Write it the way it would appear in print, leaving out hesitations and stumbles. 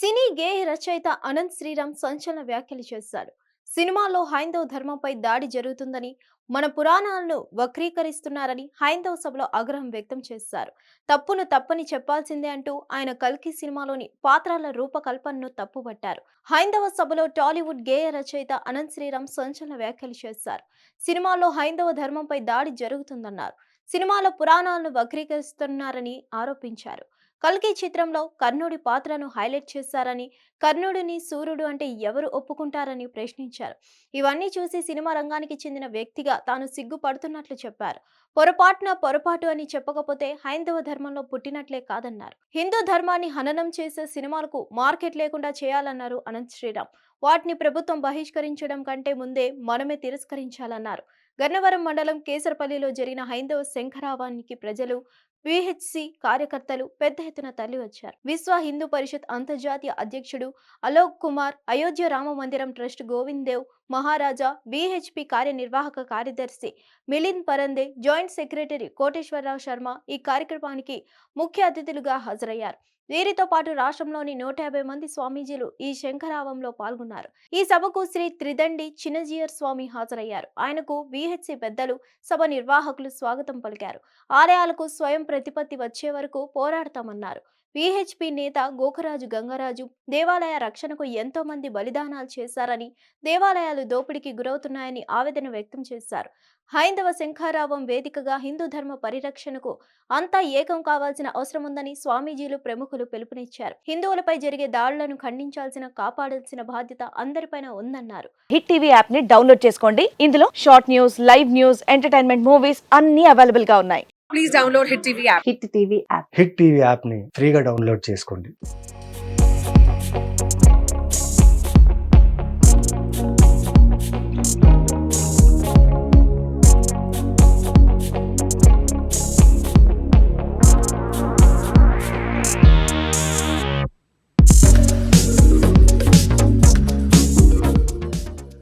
సినీ గేయ రచయిత అనంత్ శ్రీరామ్ సంచలన వ్యాఖ్యలు చేశాడు. సినిమాల్లో హైందవ ధర్మంపై దాడి జరుగుతుందని, మన పురాణాలను వక్రీకరిస్తున్నారని హైందవ సభలో ఆగ్రహం వ్యక్తం చేశారు. తప్పును తప్పని చెప్పాల్సిందే అంటూ ఆయన కల్కి సినిమాలోని పాత్రల రూపకల్పనను తప్పుపట్టారు. హైందవ సభలో టాలీవుడ్ గేయ రచయిత అనంత్ శ్రీరామ్ సంచలన వ్యాఖ్యలు చేశారు. సినిమాల్లో హైందవ ధర్మంపై దాడి జరుగుతుందన్నారు. సినిమాలో పురాణాలను వక్రీకరిస్తున్నారని ఆరోపించారు. కల్కి చిత్రంలో కర్ణుడి పాత్రను హైలైట్ చేశారని, కర్ణుడిని సూర్యుడు అంటే ఎవరు ఒప్పుకుంటారని ప్రశ్నించారు. ఇవన్నీ చూసి సినిమా రంగానికి చెందిన వ్యక్తిగా తాను సిగ్గుపడుతున్నట్లు చెప్పారు. పొరపాటు అని చెప్పకపోతే హైందవ ధర్మంలో పుట్టినట్లే కాదన్నారు. హిందూ ధర్మాన్ని హననం చేసే సినిమాలకు మార్కెట్ లేకుండా చేయాలన్నారు అనంత్ శ్రీరామ్. వాటిని ప్రభుత్వం బహిష్కరించడం కంటే ముందే మనమే తిరస్కరించాలన్నారు. గన్నవరం మండలం కేసరపల్లిలో జరిగిన హైందవ శంఖరావానికి ప్రజలు, విహెచ్సి కార్యకర్తలు పెద్ద ఎత్తున తరలివచ్చారు. విశ్వ హిందూ పరిషత్ అంతర్జాతీయ అధ్యక్షుడు అలోక్ కుమార్, అయోధ్య రామ మందిరం ట్రస్ట్ గోవింద్ దేవ్ మహారాజా, విహెచ్పి కార్యనిర్వాహక కార్యదర్శి మిలింద్ పరందే, జాయింట్ సెక్రటరీ కోటేశ్వరరావు శర్మ ఈ కార్యక్రమానికి ముఖ్య అతిథులుగా హాజరయ్యారు. వీరితో పాటు రాష్ట్రంలోని 150 మంది స్వామీజీలు ఈ శంఖరావంలో పాల్గొన్నారు. ఈ సభకు శ్రీ త్రిదండి చిన్నజీయర్ స్వామి హాజరయ్యారు. ఆయనకు విహెచ్సి పెద్దలు, సభ నిర్వాహకులు స్వాగతం పలికారు. ఆలయాలకు స్వయం ప్రతిపత్తి వచ్చే వరకు పోరాడతామన్నారు. విహెచ్పి నేత గోకరాజు గంగరాజు, దేవాలయ రక్షణకు ఎంతో మంది బలిదానాలు చేశారని, దేవాలయాలు దోపిడీకి గురవుతున్నాయని ఆవేదన వ్యక్తం చేశారు. హైందవ శంఖారావం వేదికగా హిందూ ధర్మ పరిరక్షణకు అంతా ఏకం కావాల్సిన అవసరం ఉందని స్వామీజీలు, ప్రముఖులు పిలుపునిచ్చారు. హిందువులపై జరిగే దాడులను ఖండించాల్సిన, కాపాడాల్సిన బాధ్యత అందరిపైన ఉందన్నారు. హిట్ టీవీ యాప్ ని డౌన్లోడ్ చేసుకోండి. ఇందులో short news, live news, entertainment movies అన్ని అవైలబుల్ గా ఉన్నాయి. Please download Hit TV app. Hit TV app hit TV యాప్ని ఫ్రీగా డౌన్లోడ్ చేసుకోండి.